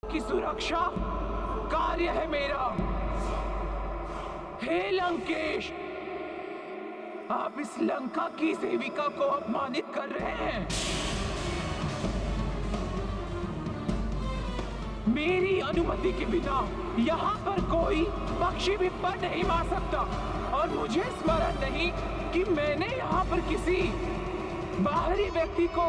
की सुरक्षा कार्य है मेरा। हे लंकेश, आप इस लंका की सेविका को अपमानित कर रहे हैं। मेरी अनुमति के बिना यहाँ पर कोई पक्षी भी पर नहीं मार सकता, और मुझे स्मरण नहीं कि मैंने यहाँ पर किसी बाहरी व्यक्ति को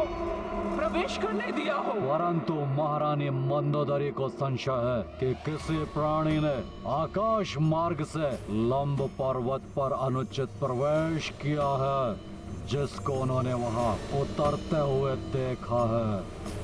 प्रवेश करने दिया हो। परंतु महारानी मंदोदरी को संशय है कि किसी प्राणी ने आकाश मार्ग से लंब पर्वत पर अनुचित प्रवेश किया है, जिसको उन्होंने वहां उतरते हुए देखा है।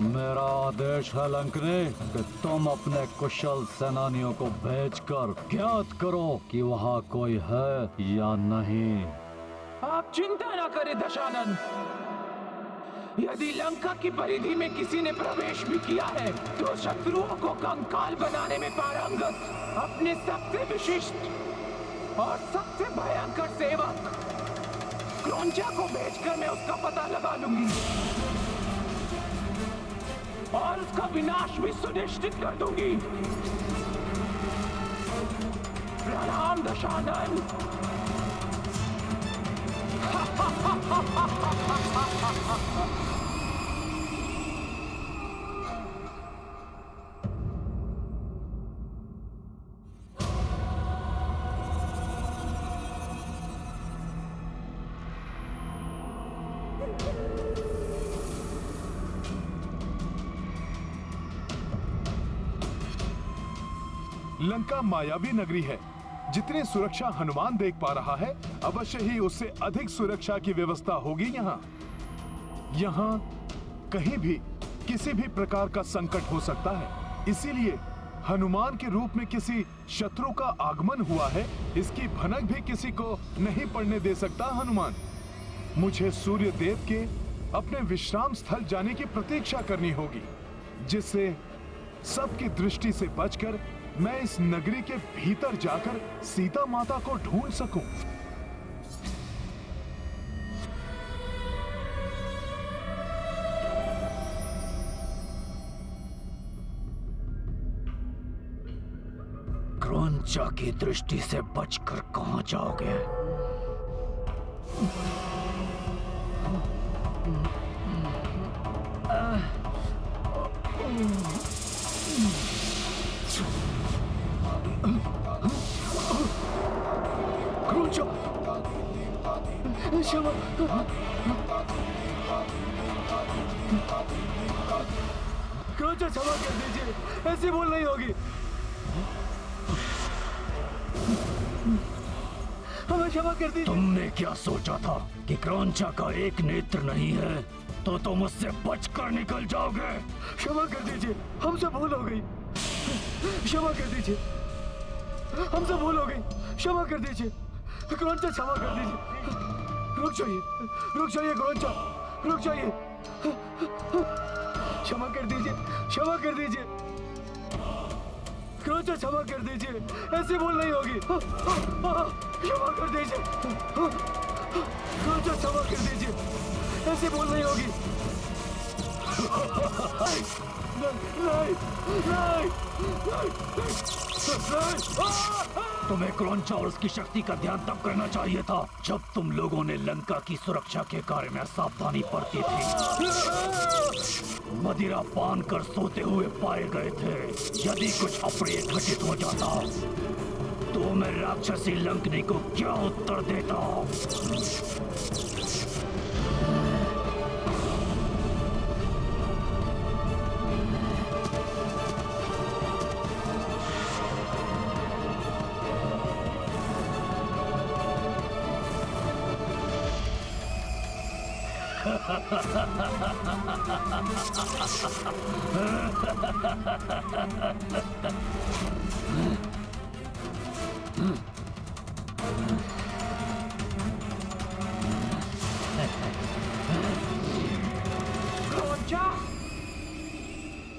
मेरा आदेश है लंकनी कि तुम अपने कुशल सेनानियों को भेजकर ज्ञात करो कि वहाँ कोई है या नहीं। आप चिंता न करें दशानन, यदि लंका की परिधि में किसी ने प्रवेश भी किया है तो शत्रुओं को कंकाल बनाने में पारंगत अपने सबसे विशिष्ट और सबसे भयंकर सेवक क्रौंचा को भेजकर मैं उसका पता लगा लूंगी और उसका विनाश भी सुनिश्चित कर दूंगी। प्रणाम दशानन। लंका मायावी नगरी है। जितनी सुरक्षा हनुमान देख पा रहा है, अवश्य ही उससे अधिक सुरक्षा की व्यवस्था होगी यहाँ। यहाँ कहीं भी किसी भी प्रकार का संकट हो सकता है, इसीलिए हनुमान के रूप में किसी शत्रु का आगमन हुआ है, इसकी भनक भी किसी को नहीं पड़ने दे सकता हनुमान। मुझे सूर्य देव के अपने विश्राम स्थल जाने की प्रतीक्षा करनी होगी, जिससे सबकी दृष्टि से बचकर मैं इस नगरी के भीतर जाकर सीता माता को ढूंढ सकूं। क्रौंचा की दृष्टि से बचकर कहां जाओगे? क्षमा क्रौंचा, क्षमा कर दीजिए, ऐसी भूल नहीं होगी। हमें क्षमा कर दीजिए। तुमने क्या सोचा था कि क्रौंचा का एक नेत्र नहीं है तो तुम उससे बचकर निकल जाओगे? क्षमा कर दीजिए, हमसे भूल हो गई। क्षमा कर दीजिए, हमसे भूल हो गई। क्षमा कर दीजिए क्रौंचा, क्षमा कर दीजिए। रुक जाइए क्रौंचा, रुक जाइए। क्षमा कर दीजिए, क्षमा कर दीजिए क्रौंचा, क्षमा कर दीजिए, ऐसी भूल नहीं होगी। क्षमा कर दीजिए क्रौंचा, क्षमा कर दीजिए, ऐसी भूल नहीं होगी। तुम्हें क्रौंचा और उसकी शक्ति का ध्यान तब करना चाहिए था जब तुम लोगों ने लंका की सुरक्षा के कार्य में सावधानी बरती थी। मदिरा पान कर सोते हुए पाए गए थे। यदि कुछ अप्रिय घटित हो जाता तो मैं राक्षसी लंकनी को क्या उत्तर देता?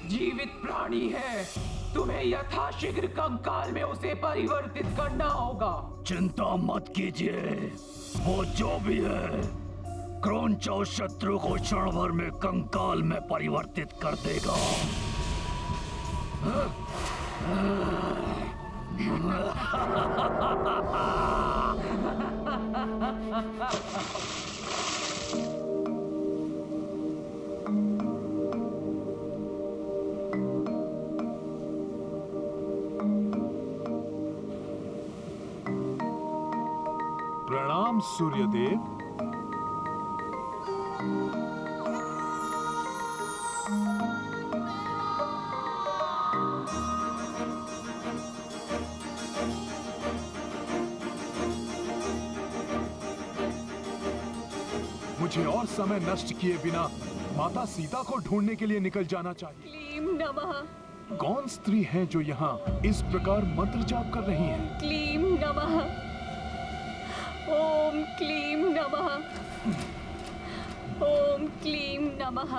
जीवित प्राण प्राणी है। तुम्हें यथाशीघ्र कंकाल में उसे परिवर्तित करना होगा। चिंता मत कीजिए, वो जो भी है क्रौंचा उस शत्रु को क्षण भर में कंकाल में परिवर्तित कर देगा। प्रणाम सूर्यदेव। मुझे और समय नष्ट किए बिना माता सीता को ढूंढने के लिए निकल जाना चाहिए। क्लीम नमः। कौन स्त्री है जो यहाँ इस प्रकार मंत्र जाप कर रही है? क्लीम नमः। ओम क्लीम नमः। ओम क्लीम नमः।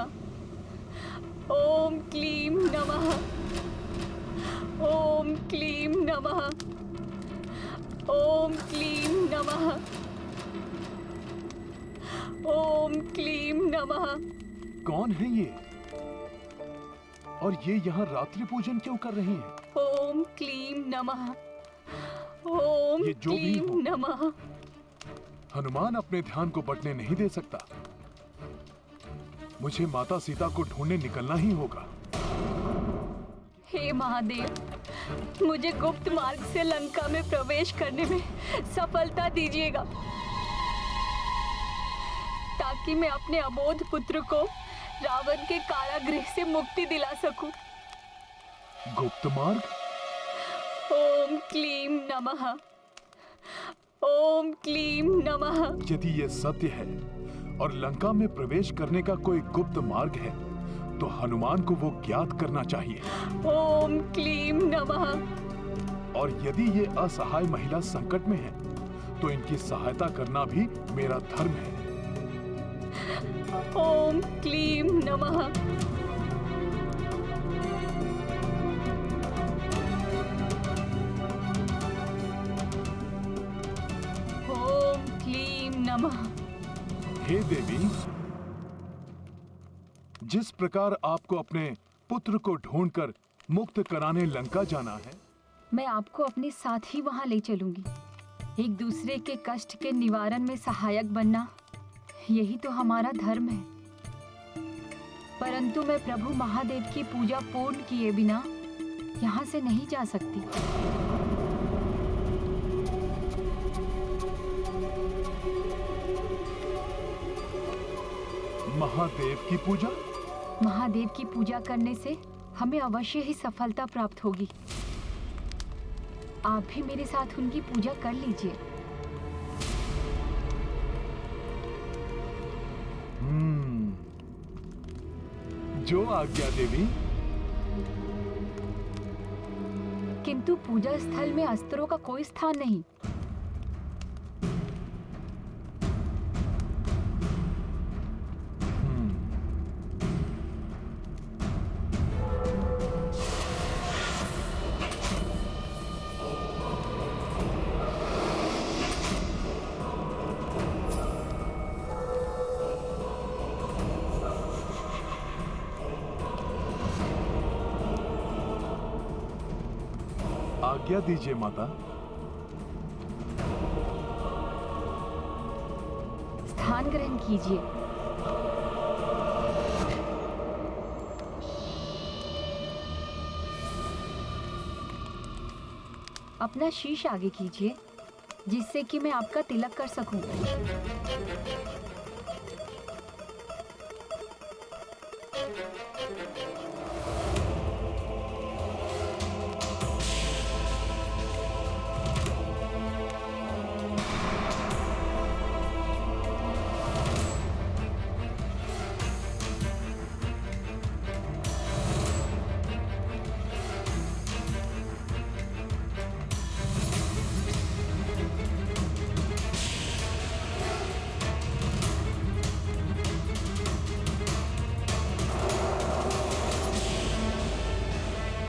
ओम क्लीम नमः। ओम क्लीम नमः। ओम क्लीम नमः। ओम क्लीम नमः। कौन है ये? और ये यहाँ रात्रि पूजन क्यों कर रही हैं? ओम क्लीम नमः। ओम ये जो भी क्लीम हो। नमः। हनुमान अपने ध्यान को बटने नहीं दे सकता। मुझे माता सीता को ढूंढने निकलना ही होगा। हे महादेव, मुझे गुप्त मार्ग से लंका में प्रवेश करने में सफलता दीजिएगा, ताकि मैं अपने अबोध पुत्र को रावण के कारागृह से मुक्ति दिला सकूं। गुप्त मार्ग? ओम क्लीम नमः। ओम क्लीम नमः। यदि ये सत्य है और लंका में प्रवेश करने का कोई गुप्त मार्ग है, तो हनुमान को वो ज्ञात करना चाहिए। ओम क्लीम नमः। और यदि ये असहाय महिला संकट में है, तो इनकी सहायता करना भी मेरा धर्म है। ओम क्लीम नमः। ओम क्लीम नमः। हे देवी, जिस प्रकार आपको अपने पुत्र को ढूंढकर मुक्त कराने लंका जाना है, मैं आपको अपने साथ ही वहां ले चलूंगी। एक दूसरे के कष्ट के निवारण में सहायक बनना, यही तो हमारा धर्म है। परंतु मैं प्रभु महादेव की पूजा पूर्ण किए बिना यहाँ से नहीं जा सकती। महादेव की पूजा? महादेव की पूजा करने से हमें अवश्य ही सफलता प्राप्त होगी। आप भी मेरे साथ उनकी पूजा कर लीजिए। जो आज्ञा देवी। किंतु पूजा स्थल में अस्त्रों का कोई स्थान नहीं। आज्ञा दीजिए माता। स्थान ग्रहण कीजिए। अपना शीश आगे कीजिए, जिससे कि मैं आपका तिलक कर सकूं।